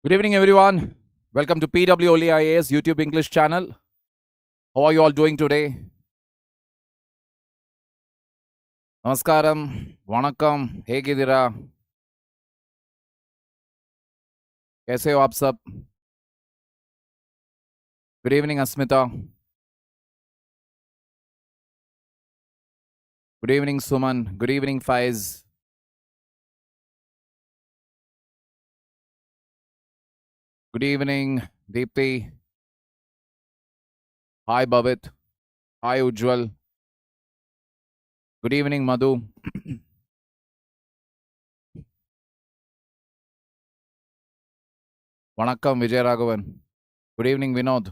Good evening, everyone. Welcome to PW OnlyIAS YouTube English channel. How are you all doing today? Namaskaram, Vanakkam, Hegidira. Kaise ho aap sab? Good evening, Asmita. Good evening, Suman. Good evening, Faiz. Good evening, Deepthi. Hi, Bhavit. Hi, Ujjwal. Good evening, Madhu. Vanakkam, Vijay Raghavan. Good evening, Vinod.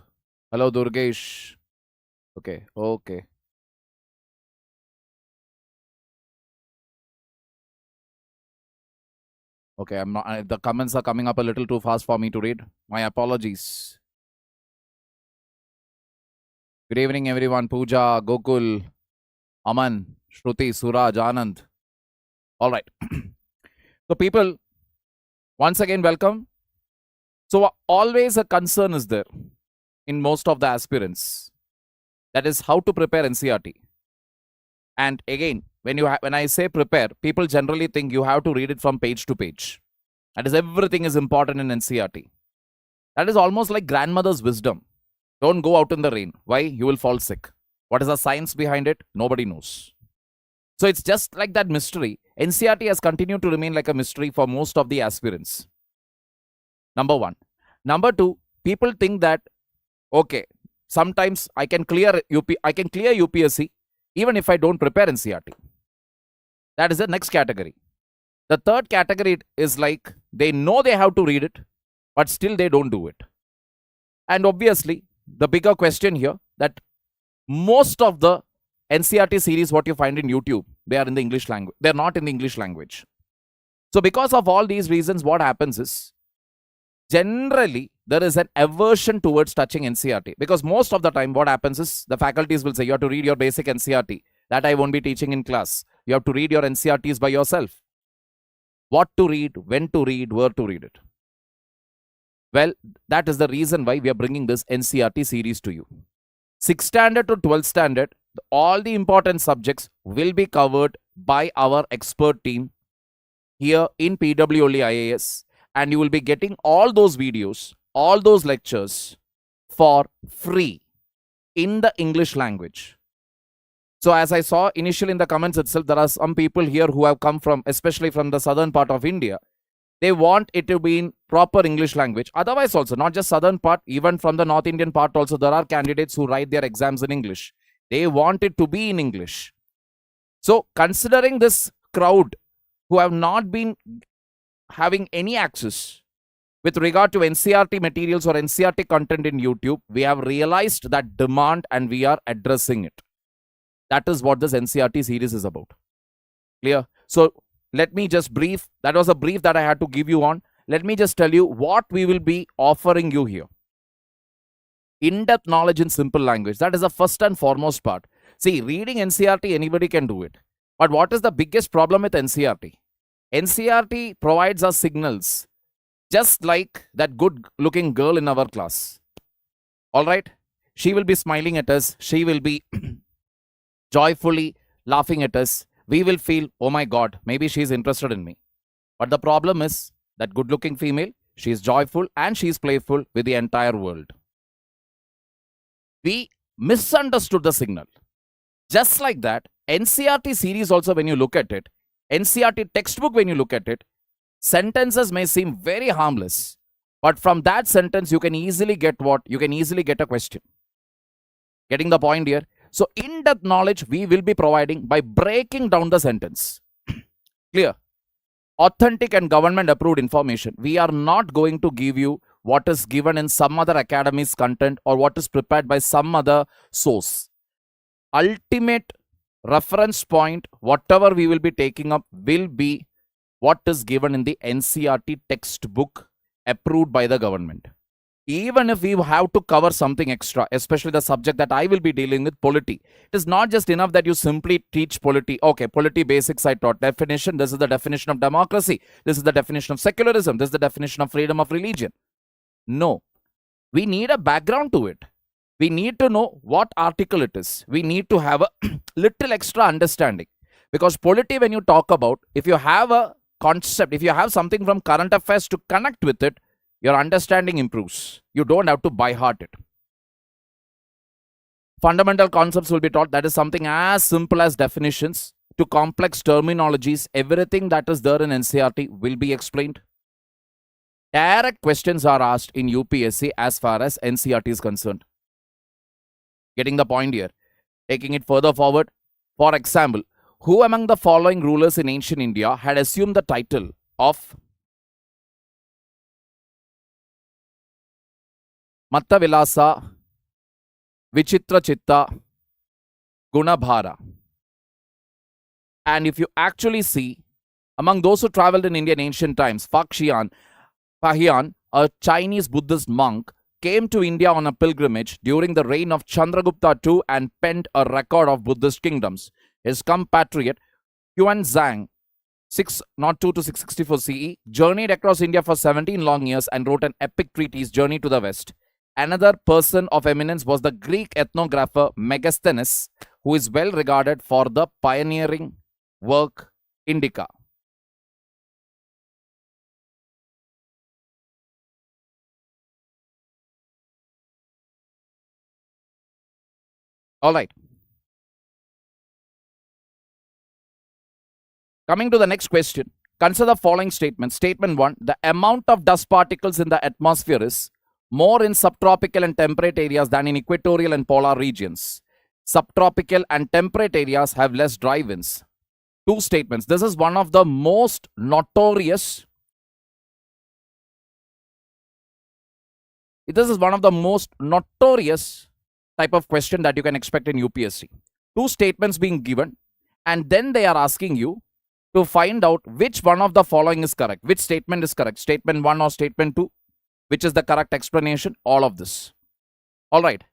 Hello, Durgesh. Okay. Okay, I'm not. The comments are coming up a little too fast for me to read. My apologies. Good evening, everyone. Pooja, Gokul, Aman, Shruti, Suraj, Anand. All right. So, people, once again, welcome. So, always a concern is there in most of the aspirants. That is how to prepare NCERT. And again, when I say prepare, people generally think you have to read it from page to page. That is, everything is important in NCERT. That is almost like grandmother's wisdom. Don't go out in the rain. Why? You will fall sick. What is the science behind it? Nobody knows. So it's just like that mystery. NCERT has continued to remain like a mystery for most of the aspirants. Number one. Number two, people think that, okay, sometimes I can clear UPSC even if I don't prepare NCERT. That is the next category. The third category is like they know they have to read it, but still they don't do it. And obviously, the bigger question here that most of the NCERT series, what you find in YouTube, they are in the English language. They're not in the English language. So because of all these reasons, what happens is, generally, there is an aversion towards touching NCERT. Because most of the time, what happens is, the faculties will say, you have to read your basic NCERT. That I won't be teaching in class. You have to read your NCERTs by yourself. What to read, when to read, where to read it. Well, that is the reason why we are bringing this NCERT series to you. 6th standard to 12th standard, all the important subjects will be covered by our expert team here in PW OnlyIAS, and you will be getting all those videos, all those lectures for free in the English language. So as I saw initially in the comments itself, there are some people here who have come from, especially from the southern part of India. They want it to be in proper English language. Otherwise also, not just southern part, even from the North Indian part also, there are candidates who write their exams in English. They want it to be in English. So considering this crowd who have not been having any access with regard to NCERT materials or NCERT content in YouTube, we have realized that demand and we are addressing it. That is what this NCERT series is about. Clear? So let me just brief. That was a brief that I had to give you on. Let me just tell you what we will be offering you here. In-depth knowledge in simple language. That is the first and foremost part. See, reading NCERT, anybody can do it. But what is the biggest problem with NCERT? NCERT provides us signals, just like that good-looking girl in our class. All right? She will be smiling at us. She will be joyfully laughing at us. We will feel, oh my God, maybe she's interested in me. But the problem is that good-looking female, she is joyful and she is playful with the entire world. We misunderstood the signal. Just like that, NCERT series also, when you look at it, NCERT textbook, when you look at it, sentences may seem very harmless. But from that sentence, you can easily get what? You can easily get a question. Getting the point here? So, in-depth knowledge we will be providing by breaking down the sentence. Clear? Authentic and government-approved information. We are not going to give you what is given in some other academy's content or what is prepared by some other source. Ultimate reference point, whatever we will be taking up, will be what is given in the NCERT textbook approved by the government. even if we have to cover something extra, especially the subject that I will be dealing with, polity. It is not just enough that you simply teach polity. Okay, polity basics I taught. Definition, this is the definition of democracy. This is the definition of secularism. This is the definition of freedom of religion. No, we need a background to it. We need to know what article it is. We need to have a little extra understanding. Because polity, when you talk about, if you have a concept, if you have something from current affairs to connect with it, your understanding improves. You don't have to by heart it. Fundamental concepts will be taught. That is something as simple as definitions to complex terminologies. Everything that is there in NCERT will be explained. Direct questions are asked in UPSC as far as NCERT is concerned. Getting the point here. Taking it further forward. For example, who among the following rulers in ancient India had assumed the title of Mattavilasa, Vichitra Chitta, Gunabhara? And if you actually see, among those who traveled in India in ancient times, Fahian, a Chinese Buddhist monk, came to India on a pilgrimage during the reign of Chandragupta II and penned a record of Buddhist kingdoms. His compatriot Xuanzang, 602 to 664 CE, journeyed across India for 17 long years and wrote an epic treatise, Journey to the West. Another person of eminence was the Greek ethnographer Megasthenes, who is well regarded for the pioneering work Indica. All right. Coming to the next question, consider the following statements. Statement 1, the amount of dust particles in the atmosphere is more in subtropical and temperate areas than in equatorial and polar regions. Subtropical and temperate areas have less dry winds. Two statements. This is one of the most notorious. This is one of the most notorious type of question that you can expect in UPSC. Two statements being given, and then they are asking you to find out which one of the following is correct. Which statement is correct? Statement 1 or statement 2? Which is the correct explanation? All of this. All right.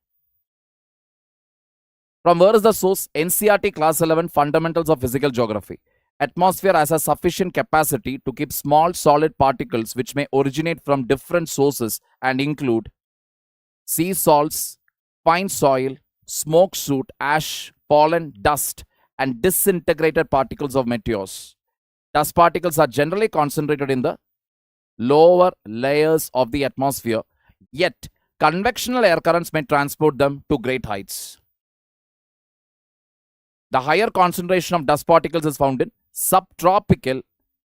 From where is the source? NCERT Class 11 Fundamentals of Physical Geography. Atmosphere has a sufficient capacity to keep small solid particles which may originate from different sources and include sea salts, fine soil, smoke soot, ash, pollen, dust, and disintegrated particles of meteors. Dust particles are generally concentrated in the lower layers of the atmosphere, yet convectional air currents may transport them to great heights. The higher concentration of dust particles is found in subtropical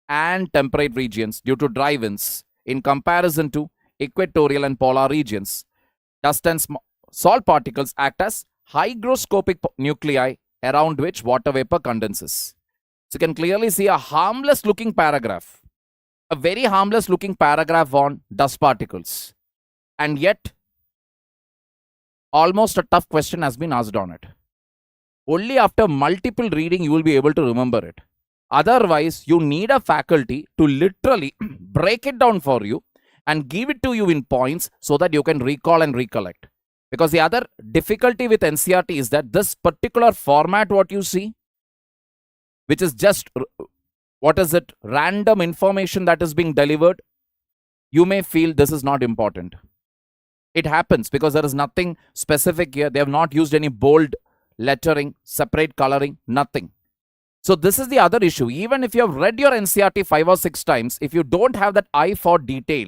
and temperate regions due to dry winds in comparison to equatorial and polar regions. Dust and salt particles act as hygroscopic nuclei around which water vapor condenses. So you can clearly see a harmless looking paragraph, a very harmless looking paragraph on dust particles, and yet almost a tough question has been asked on it. Only after multiple reading you will be able to remember it. Otherwise, you need a faculty to literally break it down for you and give it to you in points so that you can recall and recollect. Because the other difficulty with NCERT is that this particular format what you see, which is just, random information that is being delivered, you may feel this is not important. It happens because there is nothing specific here. They have not used any bold lettering, separate coloring, nothing. So this is the other issue. Even if you have read your NCERT 5 or 6 times, if you don't have that eye for detail,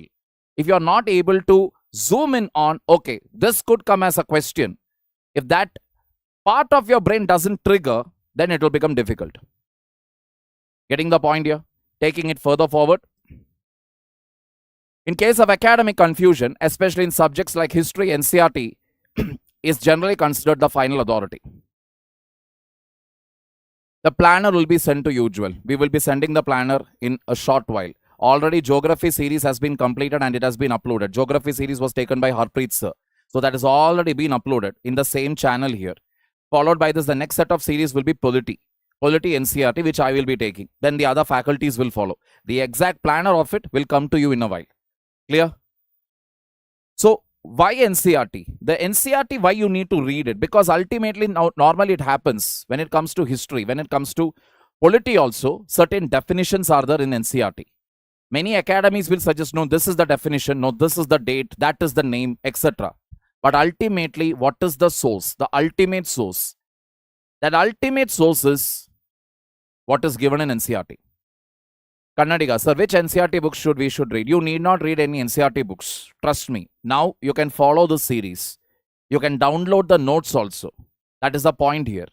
if you are not able to zoom in on, okay, this could come as a question. If that part of your brain doesn't trigger, then it will become difficult. Getting the point here? Taking it further forward. In case of academic confusion, especially in subjects like history, NCERT is generally considered the final authority. The planner will be sent to usual. We will be sending the planner in a short while. Already geography series has been completed and it has been uploaded. Geography series was taken by Harpreet sir. So that has already been uploaded in the same channel here. Followed by this, the next set of series will be Polity. Polity NCERT, which I will be taking. Then the other faculties will follow. The exact planner of it will come to you in a while. Clear? So why NCERT? The NCERT, why you need to read it? Because ultimately, now, normally it happens when it comes to history, when it comes to polity also, certain definitions are there in NCERT. Many academies will suggest, no, this is the definition, no, this is the date, that is the name, etc. But ultimately, what is the source? The ultimate source. That ultimate source is what is given in NCERT. Kannadiga, sir, which NCERT books should we read? You need not read any NCERT books. Trust me. Now you can follow the series. You can download the notes also. That is the point here.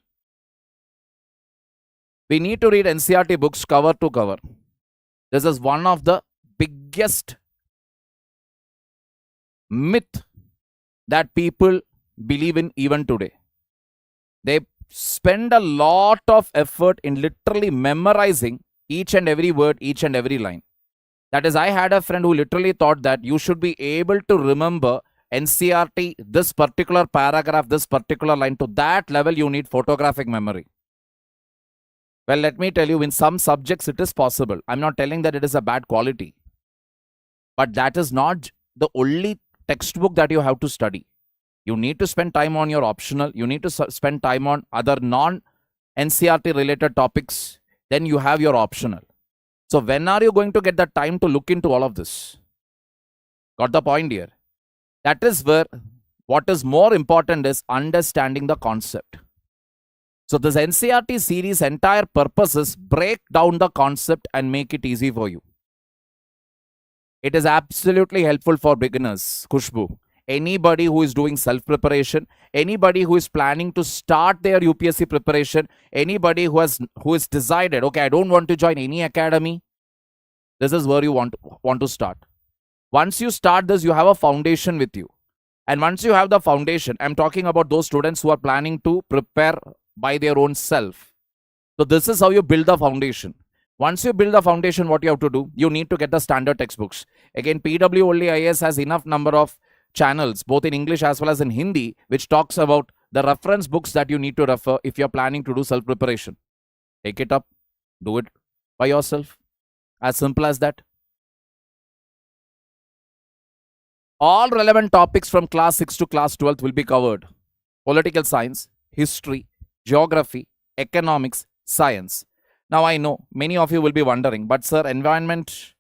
We need to read NCERT books cover to cover. This is one of the biggest myth that people believe in even today. They spend a lot of effort in literally memorizing each and every word, each and every line. That is, I had a friend who literally thought that you should be able to remember NCERT, this particular paragraph, this particular line. To that level, you need photographic memory. Well, let me tell you, in some subjects, it is possible. I'm not telling that it is a bad quality. But that is not the only textbook that you have to study. You need to spend time on your optional. You need to spend time on other non-NCERT related topics. Then you have your optional. So when are you going to get the time to look into all of this? Got the point here? That is where what is more important is understanding the concept. So this NCERT series entire purpose is break down the concept and make it easy for you. It is absolutely helpful for beginners, Khushbu. Anybody who is doing self-preparation, anybody who is planning to start their UPSC preparation, anybody who is decided, okay, I don't want to join any academy, this is where you want to start. Once you start this, you have a foundation with you. And once you have the foundation, I'm talking about those students who are planning to prepare by their own self. So this is how you build the foundation. Once you build the foundation, what you have to do, you need to get the standard textbooks. Again, PW OnlyIAS has enough number of channels, both in English as well as in Hindi, which talks about the reference books that you need to refer if you're planning to do self-preparation. Take it up, do it by yourself. As simple as that. All relevant topics from class 6 to class 12 will be covered. Political science, history, geography, economics, science. Now I know many of you will be wondering, but sir, environment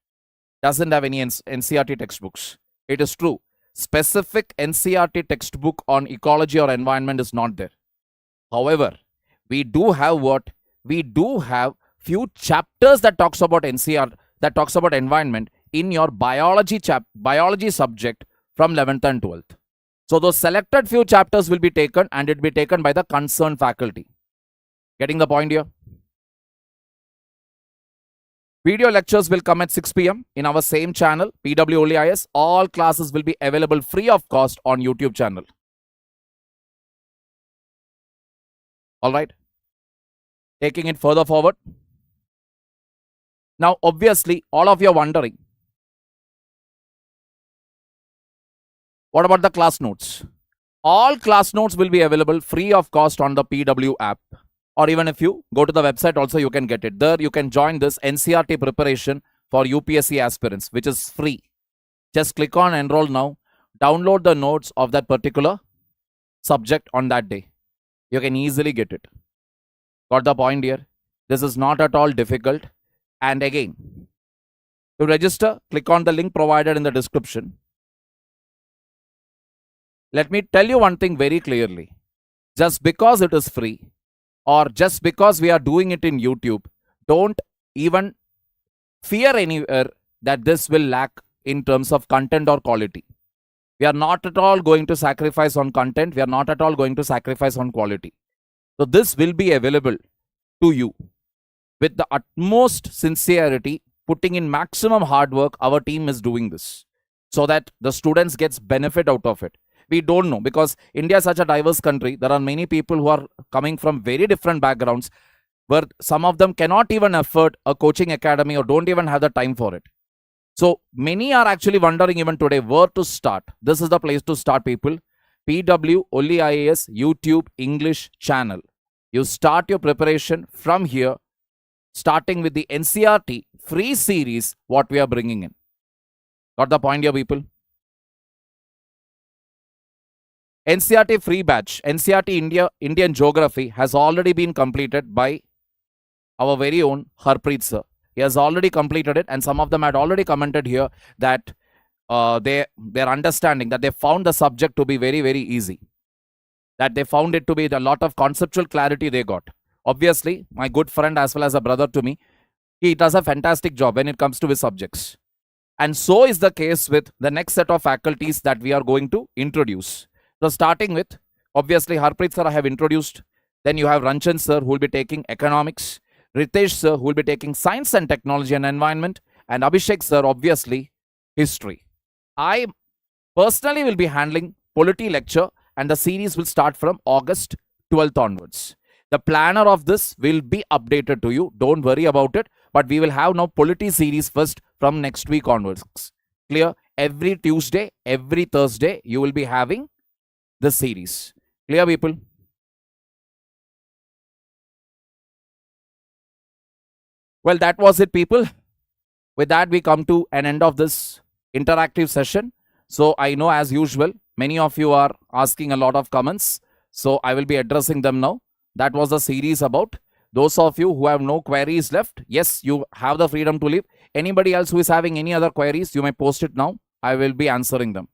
doesn't have any NCERT textbooks. It is true. Specific NCERT textbook on ecology or environment is not there. However, we do have what? We do have few chapters that talks about NCERT, that talks about environment in your biology subject from 11th and 12th. So those selected few chapters will be taken and it will be taken by the concerned faculty. Getting the point here? Video lectures will come at 6 p.m. in our same channel, PW OnlyIAS. All classes will be available free of cost on YouTube channel. All right. Taking it further forward. Now, obviously, all of you are wondering, what about the class notes? All class notes will be available free of cost on the PW app. Or even if you go to the website also, you can get it. There you can join this NCERT preparation for UPSC aspirants, which is free. Just click on enroll now. Download the notes of that particular subject on that day. You can easily get it. Got the point here? This is not at all difficult. And again, to register, click on the link provided in the description. Let me tell you one thing very clearly. Just because it is free, or just because we are doing it in YouTube, don't even fear anywhere that this will lack in terms of content or quality. We are not at all going to sacrifice on content. We are not at all going to sacrifice on quality. So this will be available to you with the utmost sincerity, putting in maximum hard work. Our team is doing this so that the students gets benefit out of it. We don't know, because India is such a diverse country. There are many people who are coming from very different backgrounds, where some of them cannot even afford a coaching academy or don't even have the time for it. So many are actually wondering even today where to start. This is the place to start, people. PW OnlyIAS YouTube English channel. You start your preparation from here, starting with the NCERT free series what we are bringing in. Got the point here, people? NCERT free batch, NCERT Indian Geography has already been completed by our very own Harpreet sir. He has already completed it, and some of them had already commented here that their understanding that they found the subject to be very, very easy. That they found it to be a lot of conceptual clarity they got. Obviously, my good friend as well as a brother to me, he does a fantastic job when it comes to his subjects. And so is the case with the next set of faculties that we are going to introduce. So starting with, obviously, Harpreet sir I have introduced. Then you have Ranchan sir who will be taking economics. Ritesh sir who will be taking science and technology and environment. And Abhishek sir, obviously, history. I personally will be handling polity lecture, and the series will start from August 12th onwards. The planner of this will be updated to you. Don't worry about it. But we will have now polity series first from next week onwards. Clear? Every Tuesday, every Thursday, you will be having the series. Clear, people? Well, that was it, people. With that, we come to an end of this interactive session. So I know, as usual, many of you are asking a lot of comments. So I will be addressing them now. That was the series about. Those of you who have no queries left, yes, you have the freedom to leave. Anybody else who is having any other queries, you may post it now. I will be answering them.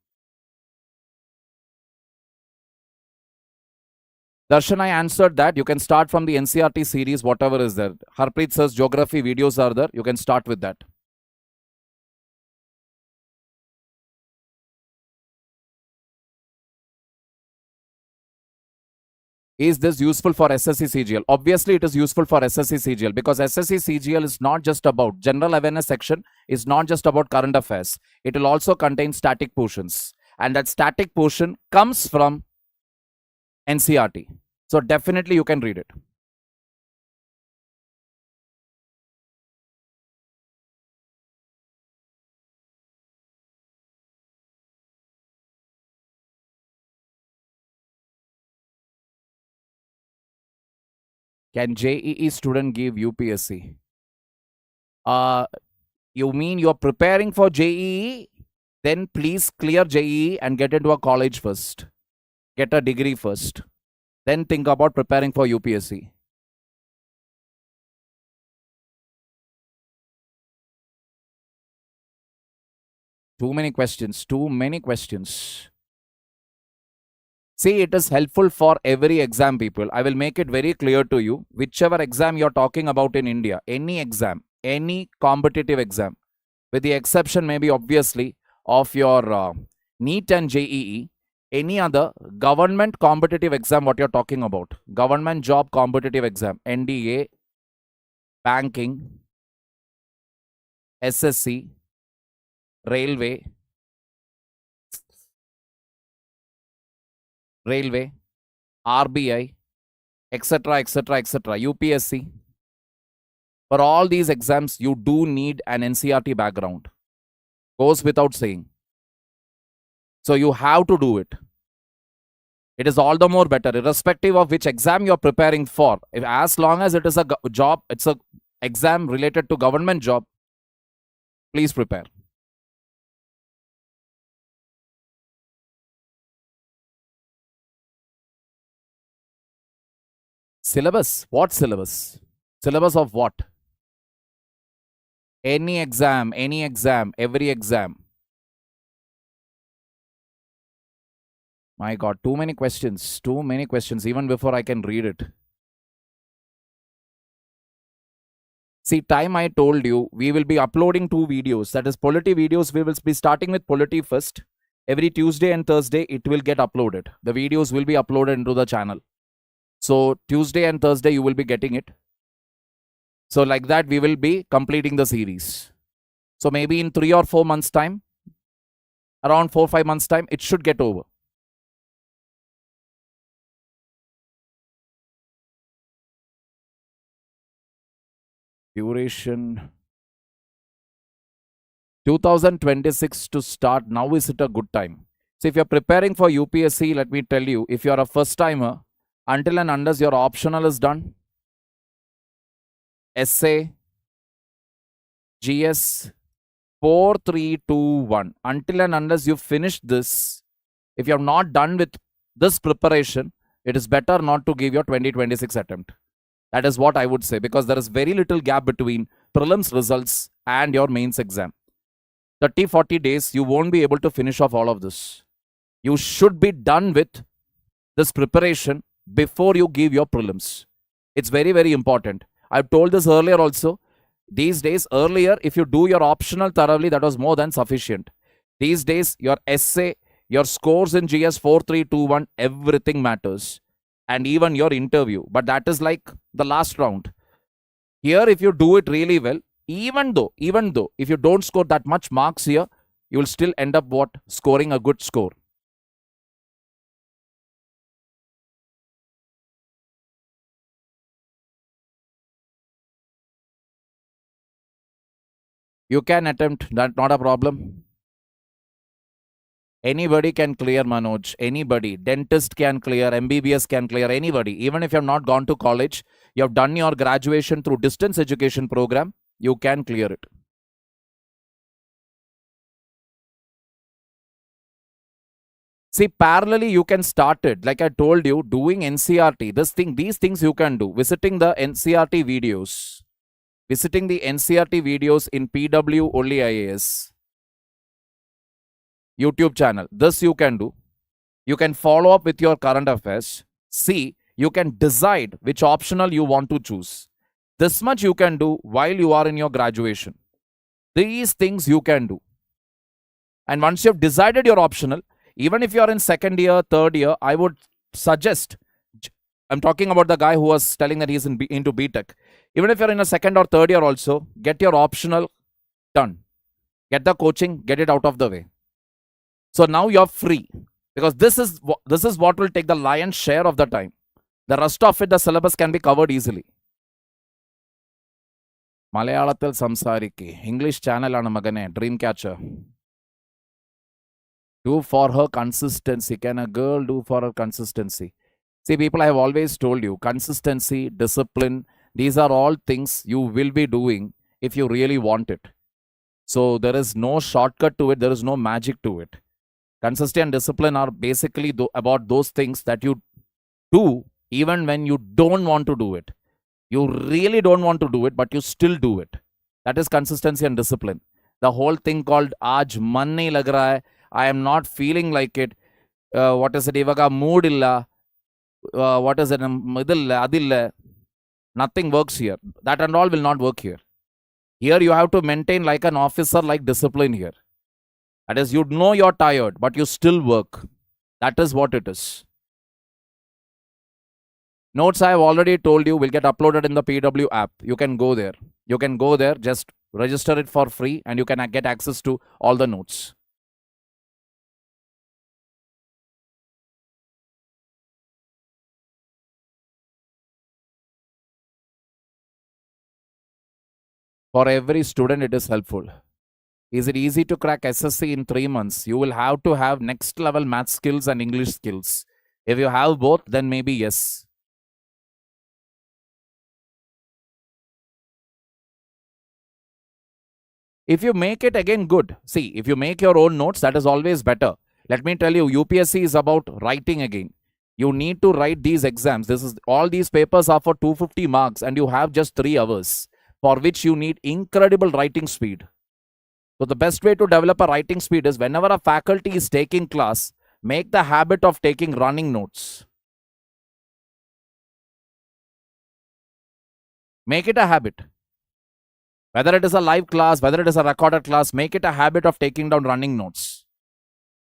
Darshan, I answered that. You can start from the NCERT series, whatever is there. Harpreet sir's geography videos are there. You can start with that. Is this useful for SSC CGL? Obviously, it is useful for SSC CGL because SSC CGL is not just about general awareness section, is not just about current affairs. It will also contain static portions. And that static portion comes from NCERT. So definitely you can read it. Can JEE student give UPSC? You mean you're preparing for JEE? Then please clear JEE and get into a college first. Get a degree first. Then think about preparing for UPSC. Too many questions. Too many questions. See, it is helpful for every exam, people. I will make it very clear to you. Whichever exam you're talking about in India, any exam, any competitive exam, with the exception maybe obviously of your NEET and JEE, any other government competitive exam, what you're talking about, government job competitive exam, NDA, banking, SSC, railway, RBI, etc., etc., etc., UPSC. For all these exams, you do need an NCERT background. Goes without saying. So you have to do it. It is all the more better, irrespective of which exam you're preparing for. As long as it is a job, it's an exam related to government job, please prepare. Syllabus? What syllabus? Syllabus of what? Any exam, every exam. My God, too many questions, even before I can read it. See, time I told you, we will be uploading 2 videos. That is polity videos. We will be starting with polity first. Every Tuesday and Thursday, it will get uploaded. The videos will be uploaded into the channel. So Tuesday and Thursday, you will be getting it. So like that, we will be completing the series. So maybe in 3 or 4 months' time, around 4 or 5 months' time, it should get over. Duration 2026 to start. Now is it a good time? So if you're preparing for UPSC, let me tell you, if you're a first timer, until and unless your optional is done, essay, GS 4321, until and unless you finish this, if you're not done with this preparation, it is better not to give your 2026 attempt. That is what I would say, because there is very little gap between prelims results and your mains exam. 30, 40 days, you won't be able to finish off all of this. You should be done with this preparation before you give your prelims. It's very, very important. I've told this earlier also. These days, earlier, if you do your optional thoroughly, that was more than sufficient. These days, your essay, your scores in GS 4321, everything matters. And even your interview. But that is like the last round. Here, if you do it really well, even though, if you don't score that much marks here, you will still end up what? Scoring a good score. You can attempt, that not a problem. Anybody can clear, Manoj. Anybody. Dentist can clear, MBBS can clear, anybody. Even if you have not gone to college, you have done your graduation through distance education program, you can clear it. See, parallelly, you can start it. Like I told you, doing NCERT, these things you can do. Visiting the NCERT videos. Visiting the NCERT videos in PW OnlyIAS YouTube channel. This you can do. You can follow up with your current affairs. See, you can decide which optional you want to choose. This much you can do while you are in your graduation. These things you can do. And once you have decided your optional, even if you are in second year, third year, I would suggest, I'm talking about the guy who was telling that he's into BTech. Even if you're in a second or third year also, get your optional done. Get the coaching, get it out of the way. So now you're free, because this is what will take the lion's share of the time. The rest of it, the syllabus can be covered easily. Malayalathil Samsariki, English channel on Magane, Dreamcatcher. Do for her consistency. Can a girl do for her consistency? See, people, I have always told you, consistency, discipline, these are all things you will be doing if you really want it. So there is no shortcut to it. There is no magic to it. Consistency and discipline are basically about those things that you do even when you don't want to do it. You really don't want to do it, but you still do it. That is consistency and discipline. The whole thing called aaj man nahi lag raha hai, I am not feeling like it. What is it? Ivaga mood illa. What is it? Nothing works here. That and all will not work here. Here you have to maintain like an officer, like discipline here. That is, you know you're tired, but you still work. That is what it is. Notes I have already told you will get uploaded in the PW app. You can go there. You can go there, just register it for free, and you can get access to all the notes. For every student, it is helpful. Is it easy to crack SSC in 3 months? You will have to have next level math skills and English skills. If you have both, then maybe yes. If you make it again, good. See, if you make your own notes, that is always better. Let me tell you, UPSC is about writing again. You need to write these exams. All these papers are for 250 marks and you have just 3 hours, for which you need incredible writing speed. So the best way to develop a writing speed is whenever a faculty is taking class, make the habit of taking running notes. Make it a habit. Whether it is a live class, whether it is a recorded class, make it a habit of taking down running notes.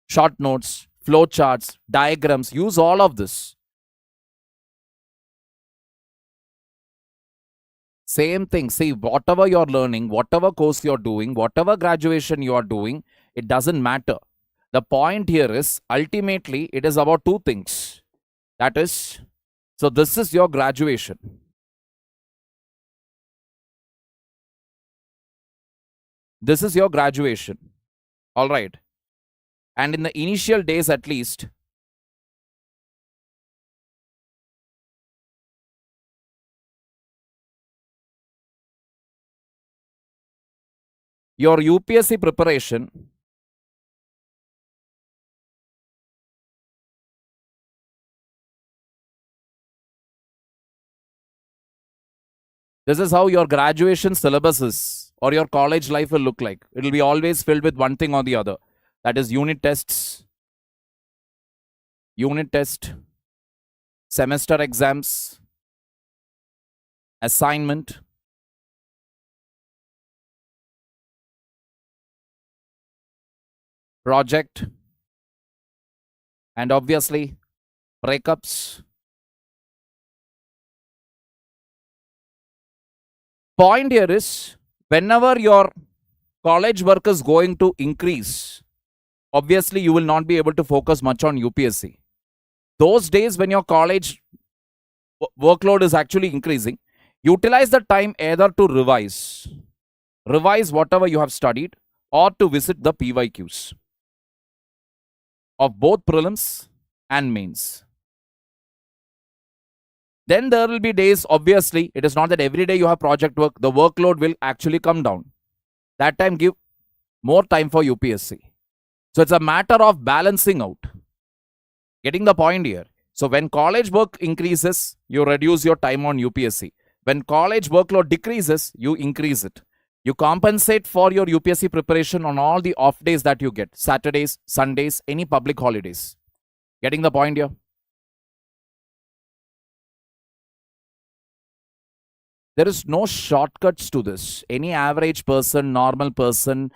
Short notes, flow charts, diagrams, use all of this. Same thing. See, whatever you're learning, whatever course you're doing, whatever graduation you are doing, it doesn't matter. The point here is, ultimately, it is about 2 things. That is, so this is your graduation. This is your graduation. All right. And in the initial days, at least, your UPSC preparation This is how your graduation syllabus is, or your college life will look like. It will be always filled with one thing or the other. That is unit tests, semester exams, assignment, project, and obviously breakups. Point here is, whenever your college work is going to increase, obviously you will not be able to focus much on UPSC. Those days when your college workload is actually increasing, utilize the time either to revise whatever you have studied, or to visit the PYQs of both prelims and mains. Then there will be days, obviously, it is not that every day you have project work, the workload will actually come down. That time give more time for UPSC. So it's a matter of balancing out. Getting the point here. So when college work increases, you reduce your time on UPSC. When college workload decreases, you increase it. You compensate for your UPSC preparation on all the off days that you get. Saturdays, Sundays, any public holidays. Getting the point here? There is no shortcuts to this. Any average person, normal person,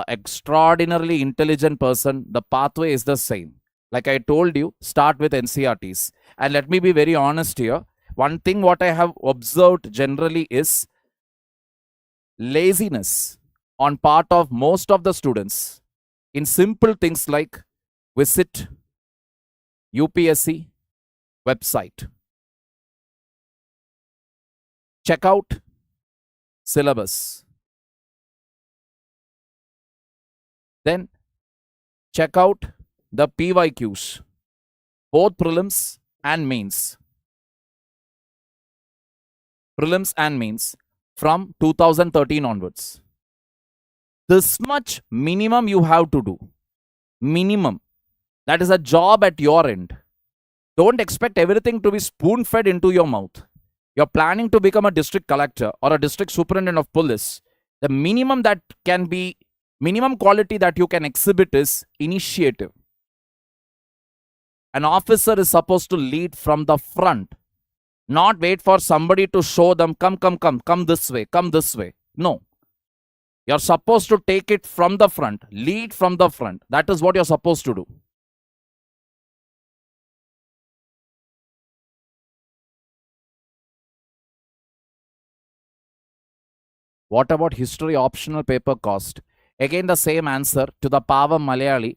extraordinarily intelligent person, the pathway is the same. Like I told you, start with NCERTs. And let me be very honest here. One thing what I have observed generally is laziness on part of most of the students in simple things like visit UPSC website, check out syllabus, then check out the PYQs, both prelims and mains. Prelims and mains from 2013 onwards. This much minimum you have to do. Minimum. That is a job at your end. Don't expect everything to be spoon-fed into your mouth. You're planning to become a district collector or a district superintendent of police. The minimum that can be, minimum quality that you can exhibit is initiative. An officer is supposed to lead from the front, not wait for somebody to show them, come this way. No. You're supposed to take it from the front, lead from the front. That is what you're supposed to do. What about history optional paper cost? Again the same answer to the Pavam Malayali.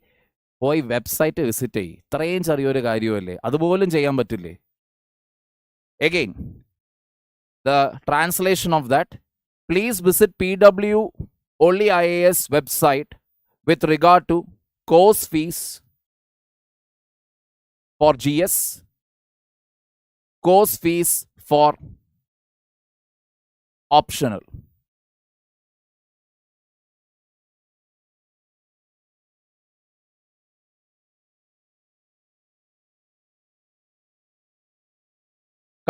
പോയി website visit ചെയ്യ്. ഇത്രയും ചെറിയൊരു കാര്യമല്ലേ, അതുപോലും ചെയ്യാൻ പറ്റില്ലേ? Again, the translation of that, please visit PW OnlyIAS website with regard to course fees for GS, course fees for optional.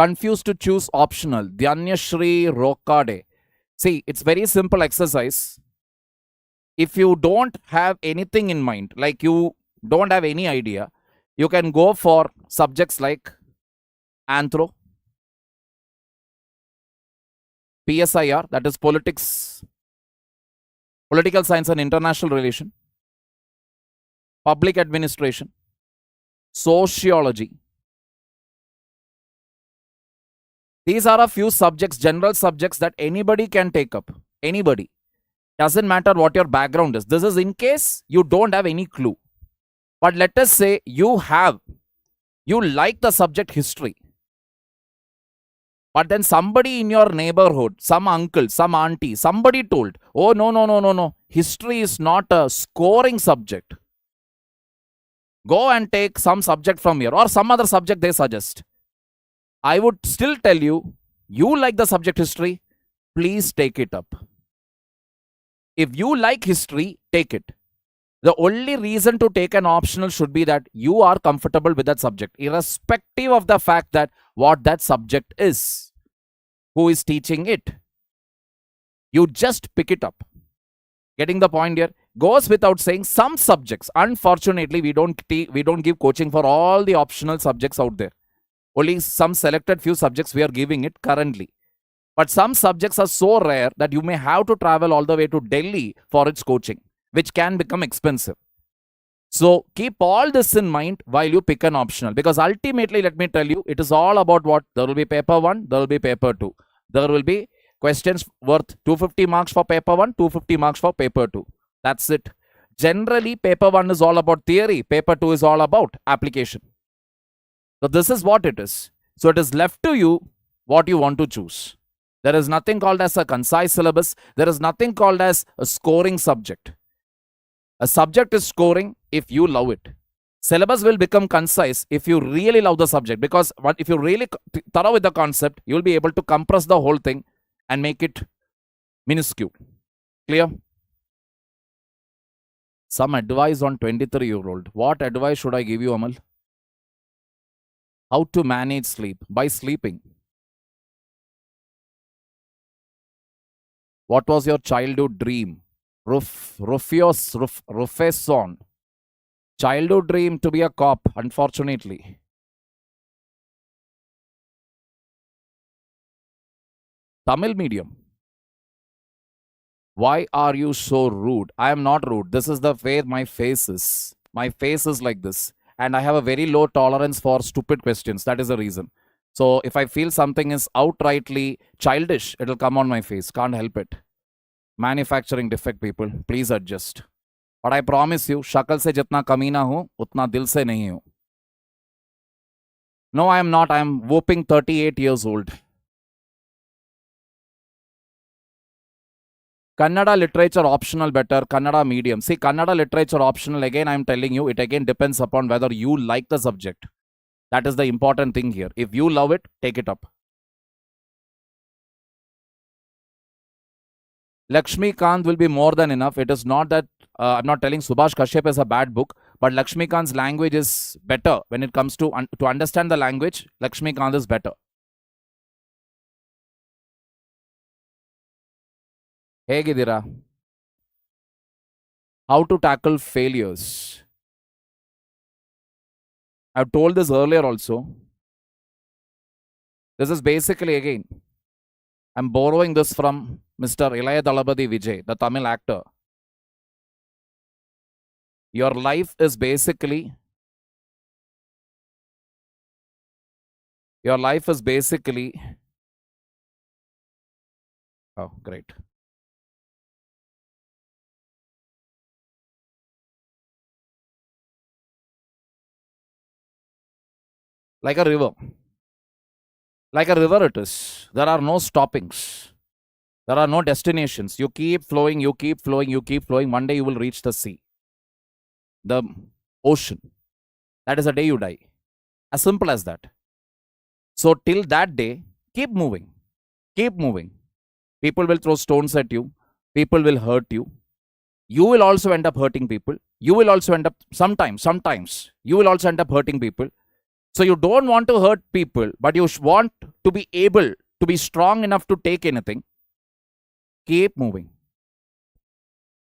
Confused to choose optional. Dhanyashri Rokade. See, it's very simple exercise. If you don't have anything in mind, like you don't have any idea, you can go for subjects like Anthro, PSIR, that is politics, political science and international relation, public administration, sociology. These are a few subjects, general subjects that anybody can take up. Anybody. Doesn't matter what your background is. This is in case you don't have any clue. But let us say you like the subject history. But then somebody in your neighborhood, some uncle, some auntie, somebody told, oh, no. History is not a scoring subject. Go and take some subject from here or some other subject they suggest. I would still tell you, you like the subject history, please take it up. If you like history, take it. The only reason to take an optional should be that you are comfortable with that subject, irrespective of the fact that what that subject is. who is teaching it. You just pick it up. Getting the point here? Goes without saying, some subjects, unfortunately, we don't give coaching for all the optional subjects out there. Only some selected few subjects we are giving it currently. But some subjects are so rare that you may have to travel all the way to Delhi for its coaching, which can become expensive. So keep all this in mind while you pick an optional, because ultimately, let me tell you, it is all about what? There will be paper 1, there will be paper 2. There will be questions worth 250 marks for paper 1, 250 marks for paper 2. That's it. Generally, paper 1 is all about theory, paper 2 is all about application. So this is what it is. So it is left to you what you want to choose. There is nothing called as a concise syllabus. There is nothing called as a scoring subject. A subject is scoring if you love it. Syllabus will become concise if you really love the subject, because if you really thorough with the concept, you will be able to compress the whole thing and make it minuscule. Clear? Some advice on 23-year-old. What advice should I give you, Amal? How to manage sleep? By sleeping. What was your childhood dream? Rufeson. Childhood dream to be a cop, unfortunately. Tamil medium. Why are you so rude? I am not rude. This is the way my face is. My face is like this. And I have a very low tolerance for stupid questions. That is the reason. So if I feel something is outrightly childish, it will come on my face. Can't help it. Manufacturing defect, people. Please adjust. But I promise you, shakal se jitna kamina hu, utna dil se nahi hu. No, I am not. I am whooping 38 years old. Kannada literature optional better, Kannada medium. See, Kannada literature optional, again, I am telling you, it again depends upon whether you like the subject. That is the important thing here. If you love it, take it up. Lakshmi Kant will be more than enough. It is not that, I'm not telling Subhash Kashyap is a bad book, but Lakshmi Kant's language is better. When it comes to understand the language, Lakshmi Kant is better. Hegidira. How to tackle failures. I've told this earlier also. This is basically, again, I'm borrowing this from Mr. Ilayya Dalabadi Vijay, the Tamil actor. Your life is basically oh, great. Like a river. Like a river it is. There are no stoppings. There are no destinations. You keep flowing, you keep flowing, you keep flowing. One day you will reach the sea. The ocean. That is the day you die. As simple as that. So till that day, keep moving. Keep moving. People will throw stones at you. People will hurt you. You will also end up hurting people. You will also end up, sometimes, you will also end up hurting people. So you don't want to hurt people, but you want to be able to be strong enough to take anything. Keep moving.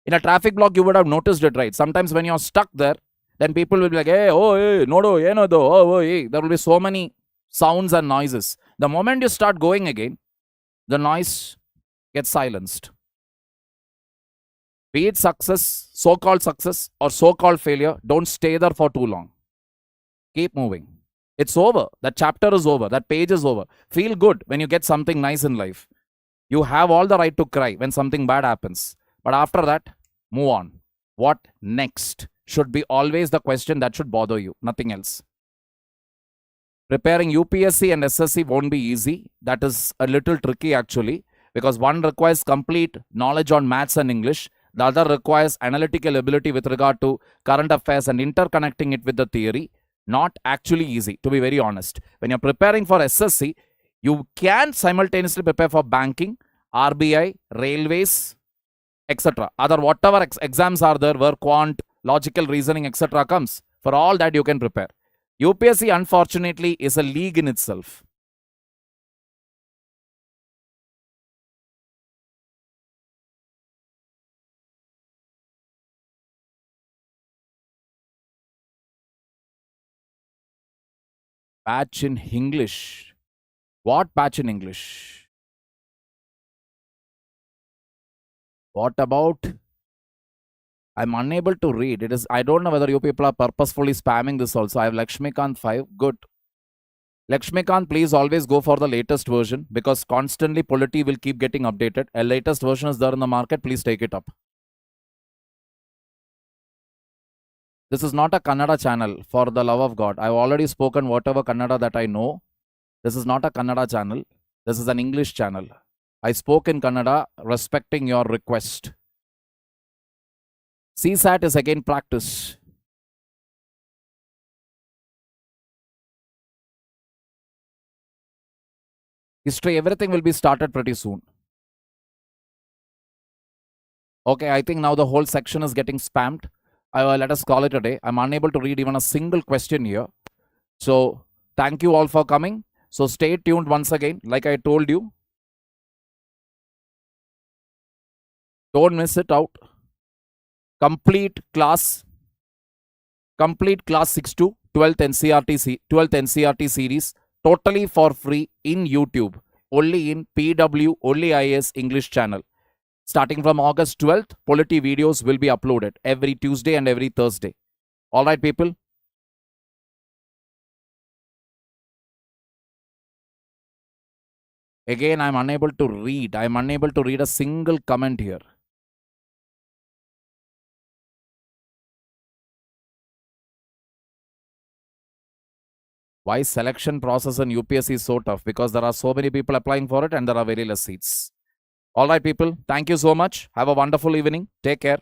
In a traffic block, you would have noticed it, right? Sometimes when you're stuck there, then people will be like, hey, oh, hey, no, hey, no, oh, hey. There will be so many sounds and noises. The moment you start going again, the noise gets silenced. Be it success, so-called success, or so-called failure, don't stay there for too long. Keep moving. It's over. That chapter is over. That page is over. Feel good when you get something nice in life. You have all the right to cry when something bad happens. But after that, move on. What next should be always the question that should bother you. Nothing else. Preparing UPSC and SSC won't be easy. That is a little tricky actually, because one requires complete knowledge on maths and English. The other requires analytical ability with regard to current affairs and interconnecting it with the theory. Not actually easy, to be very honest. When you're preparing for SSC, you can simultaneously prepare for banking, RBI, railways, etc. Other whatever exams are there where quant, logical reasoning, etc. comes. For all that you can prepare. UPSC, unfortunately, is a league in itself. Batch in English. What batch in English? What about? I'm unable to read. It is. I don't know whether you people are purposefully spamming this also. I have Lakshmikant 5. Good. Lakshmikant, please always go for the latest version because constantly Polity will keep getting updated. A latest version is there in the market. Please take it up. This is not a Kannada channel, for the love of God. I've already spoken whatever Kannada that I know. This is not a Kannada channel. This is an English channel. I spoke in Kannada, respecting your request. CSAT is again practice. History, everything will be started pretty soon. Okay, I think now the whole section is getting spammed. Let us call it a day. I'm unable to read even a single question here. So, thank you all for coming. So, stay tuned once again. Like I told you, don't miss it out. Complete class 6 to 12th NCERT series totally for free in YouTube, only in PW OnlyIAS English channel. Starting from August 12th, Polity videos will be uploaded every Tuesday and every Thursday. All right, people. Again, I'm unable to read. I'm unable to read a single comment here. Why selection process in UPSC is so tough? Because there are so many people applying for it and there are very less seats. All right, people. Thank you so much. Have a wonderful evening. Take care.